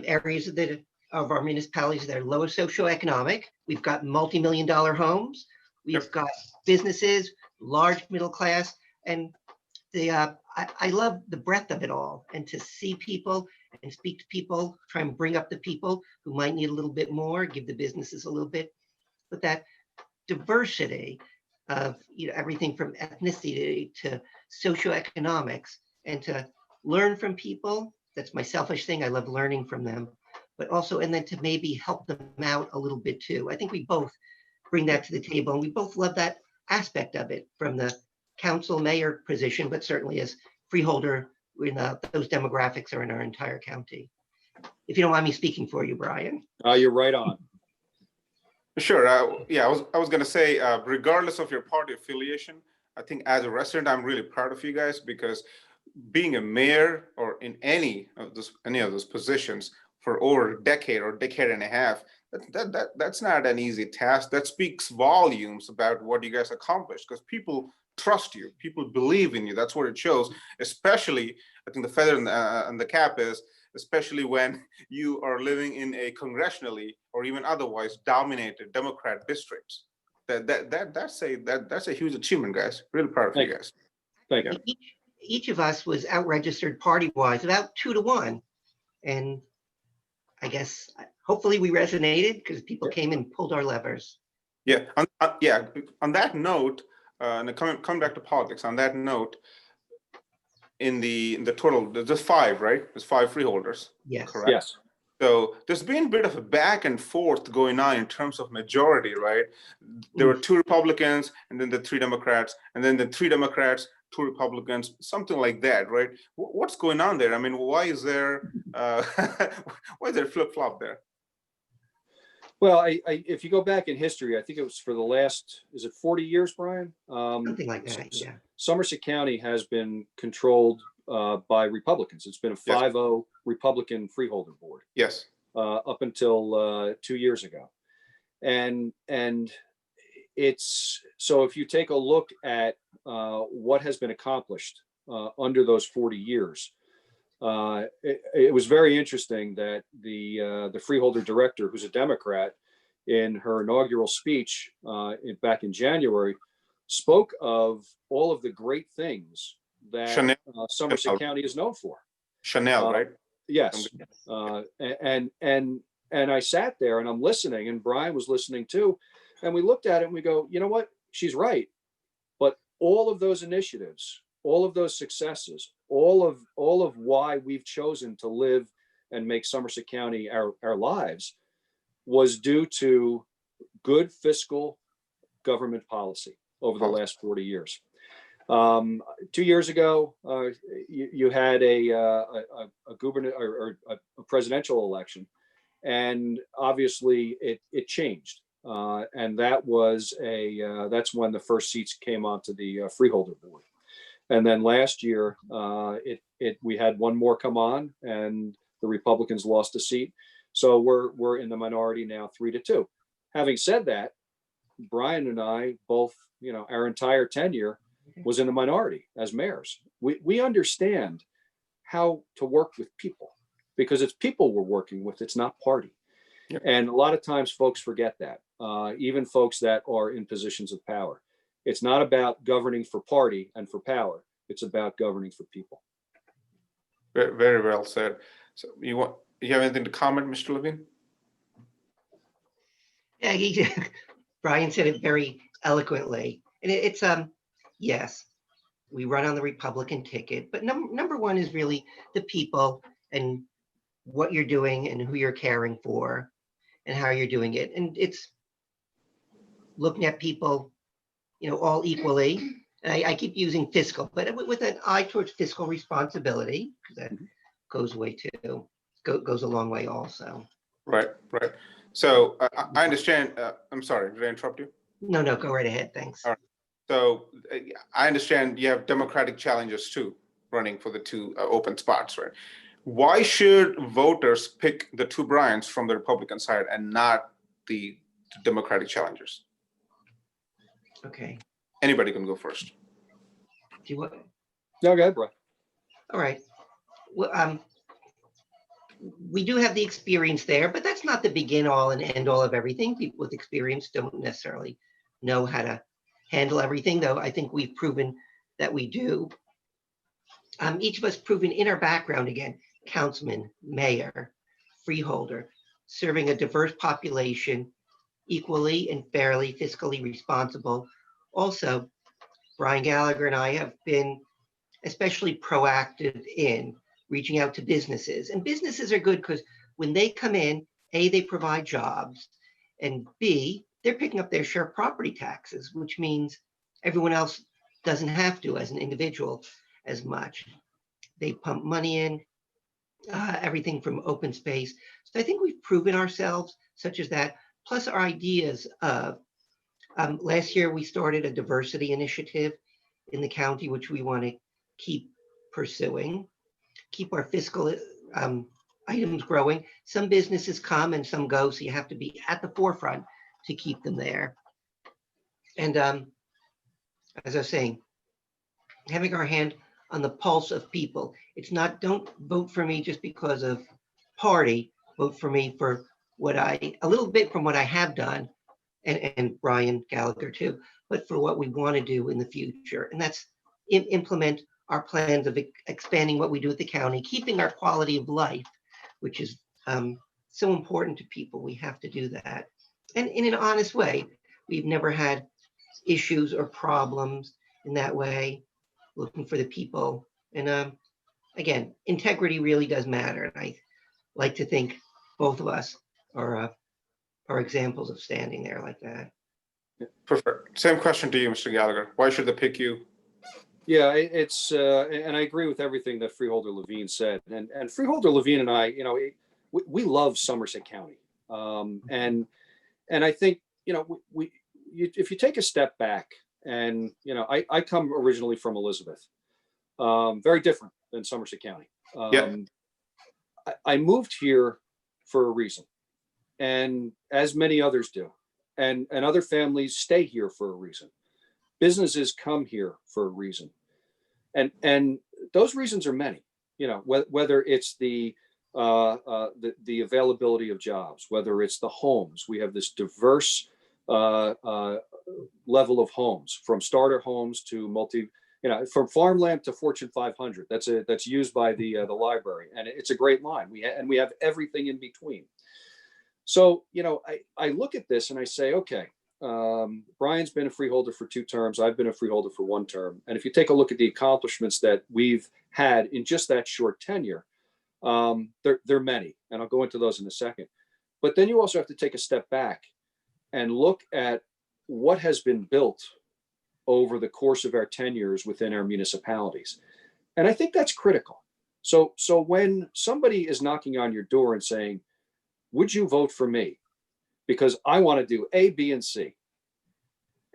areas of our municipalities that are lower socioeconomic. We've got multi-million-dollar homes. We've got businesses, large middle class, and I love the breadth of it all, and to see people and speak to people, try and bring up the people who might need a little bit more, give the businesses a little bit, but that diversity of everything from ethnicity to socioeconomics, and to learn from people. That's my selfish thing. I love learning from them, but also, and then to maybe help them out a little bit too. I think we both bring that to the table, and we both love that aspect of it from the council mayor position, but certainly as freeholder, those demographics are in our entire county. If you don't mind me speaking for you, Brian. You're right on. Sure. Yeah, I was going to say, regardless of your party affiliation, I think as a resident, I'm really proud of you guys, because being a mayor or in any of those positions for over a decade or decade and a half, that's not an easy task. That speaks volumes about what you guys accomplished, because people trust you, people believe in you. That's what it shows. Especially, I think the feather in the cap is, especially when you are living in a congressionally or even otherwise dominated Democrat districts. That's a huge achievement, guys. Really proud of you guys. Thank you. Each of us was out-registered party-wise, about 2-1. And I guess, hopefully we resonated, because people came and pulled our levers. Yeah, on that note, and coming back to politics, on that note, in the total, there's 5, right? There's 5 freeholders. Yes. Correct? Yes. So there's been a bit of a back and forth going on in terms of majority, right? There were 2 Republicans, and then the 3 Democrats, and then the 3 Democrats, 2 Republicans, something like that, right? What's going on there? I mean, why is there flip-flop there? Well, if you go back in history, I think it was for the last, is it 40 years, Brian? Something like that, yeah. Somerset County has been controlled by Republicans. It's been a 5-0 Republican freeholder board. Yes. Up until 2 years ago. And it's, so if you take a look at what has been accomplished under those 40 years, it was very interesting that the freeholder director, who's a Democrat, in her inaugural speech back in January, spoke of all of the great things that Somerset County is known for. Chanel, right? Yes. And I sat there and I'm listening, and Brian was listening too. And we looked at it and we go, you know what? She's right. But all of those initiatives, all of those successes, all of why we've chosen to live and make Somerset County our lives was due to good fiscal government policy over the last 40 years. 2 years ago, you had a governor or a presidential election, and obviously it changed. And that was that's when the first seats came onto the freeholder board. And then last year, we had one more come on, and the Republicans lost a seat. So we're in the minority now, 3-2. Having said that, Brian and I both, our entire tenure was in the minority as mayors. We understand how to work with people, because it's people we're working with. It's not party. Yep. And a lot of times folks forget that, even folks that are in positions of power. It's not about governing for party and for power. It's about governing for people. Very, very well said. So you have anything to comment, Mr. Levine? Yeah, Brian said it very eloquently. And it's yes, we run on the Republican ticket, but number one is really the people and what you're doing and who you're caring for and how you're doing it. And it's looking at people, all equally. And I keep using fiscal, but with an eye towards fiscal responsibility, because that goes away too. goes a long way also. Right, right. So I understand, I'm sorry, did I interrupt you? No, no, go right ahead. Thanks. All right. So I understand you have Democratic challengers too, running for the two open spots, right? Why should voters pick the two Bryans from the Republican side and not the Democratic challengers? Okay. Anybody can go first. Do you want? No, go ahead, Brian. All right. Well, we do have the experience there, but that's not the begin all and end all of everything. People with experience don't necessarily know how to handle everything, though I think we've proven that we do. Each of us proven in our background, again, councilman, mayor, freeholder, serving a diverse population, equally and fairly fiscally responsible. Also, Brian Gallagher and I have been especially proactive in reaching out to businesses. And businesses are good because when they come in, A, they provide jobs, and B, they're picking up their share of property taxes, which means everyone else doesn't have to as an individual as much. They pump money in, everything from open space. So I think we've proven ourselves such as that, plus our ideas of, last year we started a diversity initiative in the county, which we want to keep pursuing, keep our fiscal items growing. Some businesses come and some go, so you have to be at the forefront to keep them there. And as I was saying, having our hand on the pulse of people. It's not, don't vote for me just because of party, vote for me for what a little bit from what I have done, and Brian Gallagher too, but for what we want to do in the future. And that's implement our plans of expanding what we do at the county, keeping our quality of life, which is so important to people. We have to do that. And in an honest way, we've never had issues or problems in that way, looking for the people. And again, integrity really does matter. And I like to think both of us are examples of standing there like that. Perfect. Same question to you, Mr. Gallagher. Why should they pick you? Yeah, it's and I agree with everything that Freeholder Levine said. And Freeholder Levine and I, we love Somerset County, and I think if you take a step back, and I come originally from Elizabeth, very different than Somerset County. Yeah. I moved here for a reason, and as many others do, and other families stay here for a reason. Businesses come here for a reason, and those reasons are many. Whether it's the availability of jobs, whether it's the homes. We have this diverse level of homes, from starter homes to multi, from farmland to Fortune 500. That's used by the library, and it's a great line. We have everything in between. So I look at this and I say, okay. Brian's been a freeholder for 2 terms. I've been a freeholder for 1 term. And if you take a look at the accomplishments that we've had in just that short tenure, they're many, and I'll go into those in a second. But then you also have to take a step back and look at what has been built over the course of our tenures within our municipalities. And I think that's critical. So when somebody is knocking on your door and saying, would you vote for me? Because I want to do A, B, and C.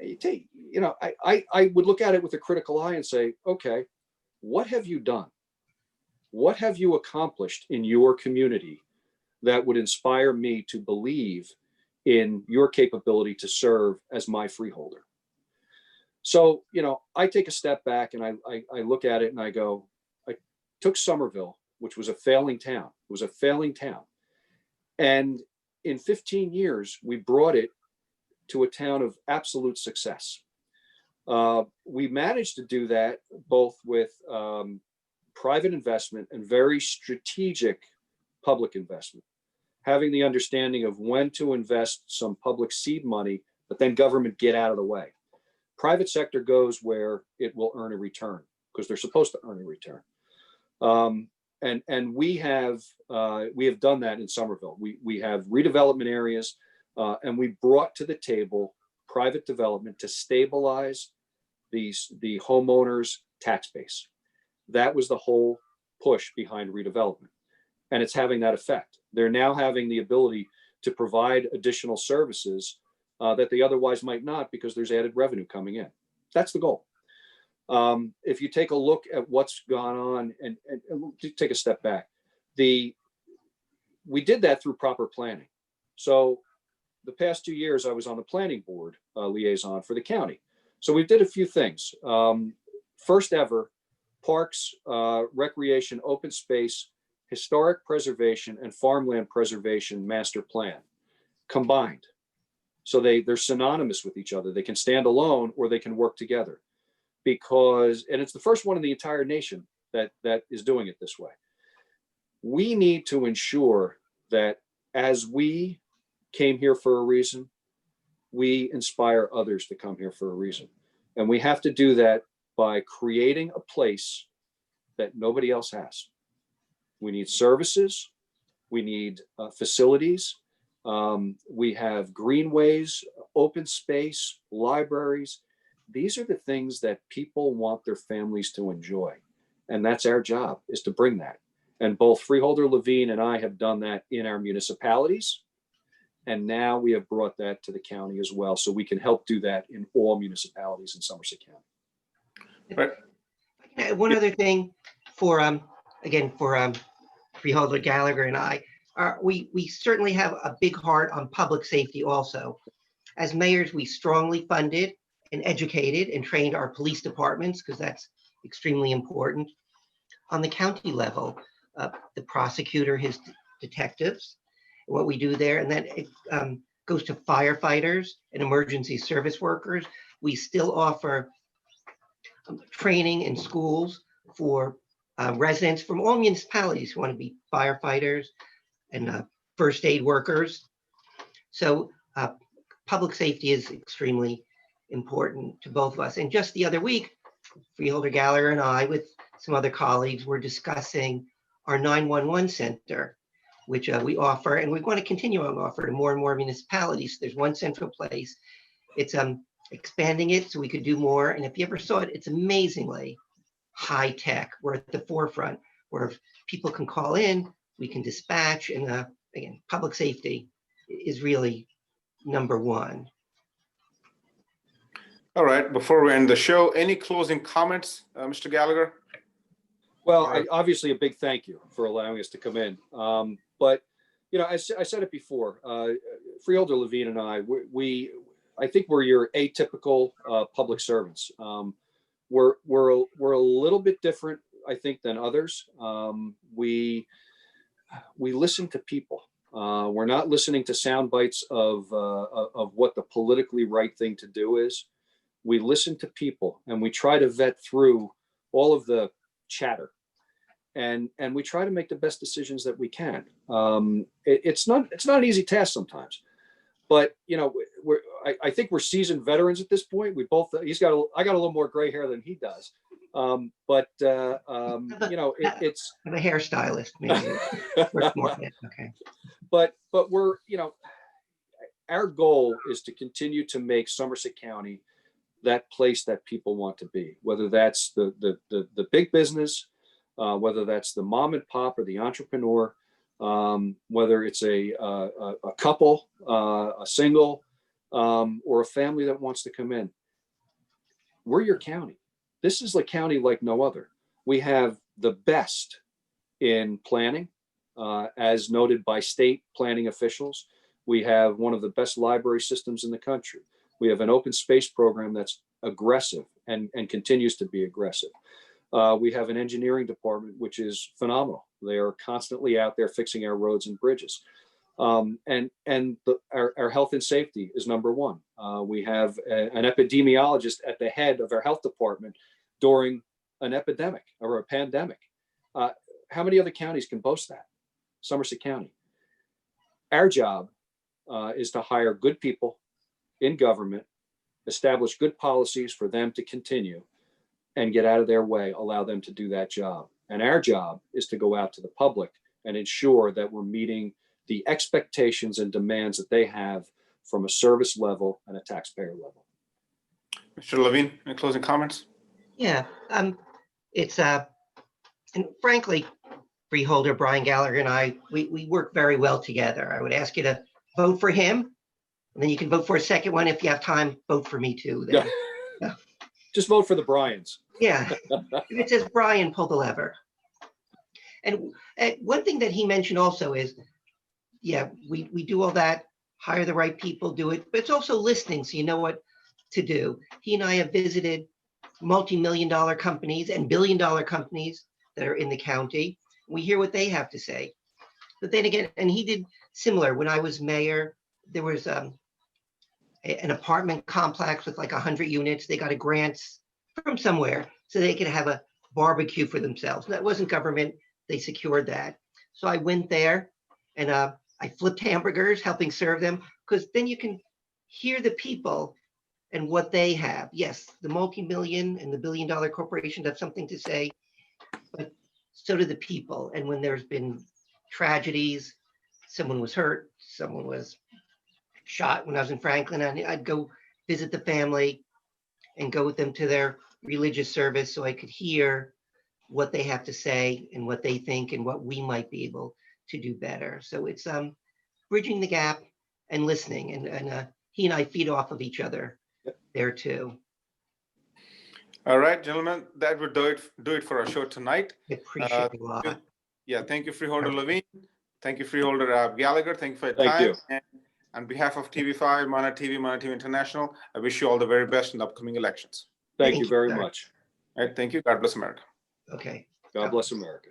I would look at it with a critical eye and say, okay, what have you done? What have you accomplished in your community that would inspire me to believe in your capability to serve as my freeholder? So, I take a step back and I look at it and I go, I took Somerville, which was a failing town. It was a failing town. And in 15 years, we brought it to a town of absolute success. We managed to do that both with private investment and very strategic public investment, having the understanding of when to invest some public seed money, but then government get out of the way. Private sector goes where it will earn a return, because they're supposed to earn a return. And we have done that in Somerville. We have redevelopment areas, and we brought to the table private development to stabilize the homeowners' tax base. That was the whole push behind redevelopment. and it's having that effect. They're now having the ability to provide additional services that they otherwise might not, because there's added revenue coming in. That's the goal. If you take a look at what's gone on, and take a step back, we did that through proper planning. So the past 2 years, I was on the planning board liaison for the county. So we did a few things. First ever parks, recreation, open space, historic preservation, and farmland preservation master plan combined. So they're synonymous with each other. They can stand alone or they can work together, because, and it's the first one in the entire nation that is doing it this way. We need to ensure that as we came here for a reason, we inspire others to come here for a reason. And we have to do that by creating a place that nobody else has. We need services, we need facilities, we have greenways, open space, libraries. These are the things that people want their families to enjoy. And that's our job, is to bring that. And both Freeholder Levine and I have done that in our municipalities. And now we have brought that to the county as well. So we can help do that in all municipalities in Somerset County. Right. One other thing for, again, for Freeholder Gallagher and I, we certainly have a big heart on public safety also. As mayors, we strongly funded and educated and trained our police departments, because that's extremely important. On the county level, the prosecutor, his detectives, what we do there, and then it goes to firefighters and emergency service workers. We still offer training in schools for residents from all municipalities who want to be firefighters and first aid workers. So public safety is extremely important to both of us. And just the other week, Freeholder Gallagher and I, with some other colleagues, were discussing our 911 center, which we offer, and we want to continue on offer to more and more municipalities. There's one central place. It's expanding it so we could do more. And if you ever saw it, it's amazingly high tech. We're at the forefront where if people can call in, we can dispatch, and again, public safety is really number one. All right, before we end the show, any closing comments, Mr. Gallagher? Well, obviously a big thank you for allowing us to come in. But, you know, as I said it before, Freeholder Levine and I think we're your atypical public servants. We're a little bit different, I think, than others. We listen to people. We're not listening to sound bites of what the politically right thing to do is. We listen to people, and we try to vet through all of the chatter, and we try to make the best decisions that we can. It's not an easy task sometimes, but you know, I think we're seasoned veterans at this point. We both, I got a little more gray hair than he does, but you know, it's I'm a hairstylist, maybe. Okay. But we're, you know, our goal is to continue to make Somerset County that place that people want to be, whether that's the big business, whether that's the mom and pop or the entrepreneur, whether it's a couple, a single, or a family that wants to come in. We're your county. This is a county like no other. We have the best in planning, as noted by state planning officials. We have one of the best library systems in the country. We have an open space program that's aggressive and continues to be aggressive. We have an engineering department, which is phenomenal. They are constantly out there fixing our roads and bridges. Our health and safety is number one. We have an epidemiologist at the head of our health department during an epidemic or a pandemic. How many other counties can boast that? Somerset County. Our job is to hire good people in government, establish good policies for them to continue, and get out of their way, allow them to do that job. And our job is to go out to the public and ensure that we're meeting the expectations and demands that they have from a service level and a taxpayer level. Mr. Levine, any closing comments? Yeah, it's and frankly, freeholder Brian Gallagher and I, we work very well together. I would ask you to vote for him, and then you can vote for a second one if you have time. Vote for me too. Then. Yeah. Just vote for the Bryans. Yeah. If it says Brian, pull the lever. And one thing that he mentioned also is, yeah, we do all that, hire the right people, do it, but it's also listening so you know what to do. He and I have visited multi-million-dollar companies and billion-dollar companies that are in the county. We hear what they have to say. But then again, and he did similar. When I was mayor, there was an apartment complex with like 100 units. They got a grant from somewhere so they could have a barbecue for themselves. And that wasn't government. They secured that. So I went there and I flipped hamburgers, helping serve them, because then you can hear the people and what they have. Yes, the multi-million and the billion-dollar corporations have something to say, but so do the people. And when there's been tragedies, someone was hurt, someone was shot when I was in Franklin, I'd go visit the family and go with them to their religious service so I could hear what they have to say and what they think and what we might be able to do better. So it's bridging the gap and listening, and he and I feed off of each other there too. All right, gentlemen, that would do it for our show tonight. I appreciate it a lot. Yeah, thank you, Freeholder Levine. Thank you, Freeholder Gallagher. Thank you for your Thank time. you. And on behalf of TV5, Mana TV International, I wish you all the very best in the upcoming elections. Thank you very sir. much. All right, thank you. God bless America. Okay. God bless America.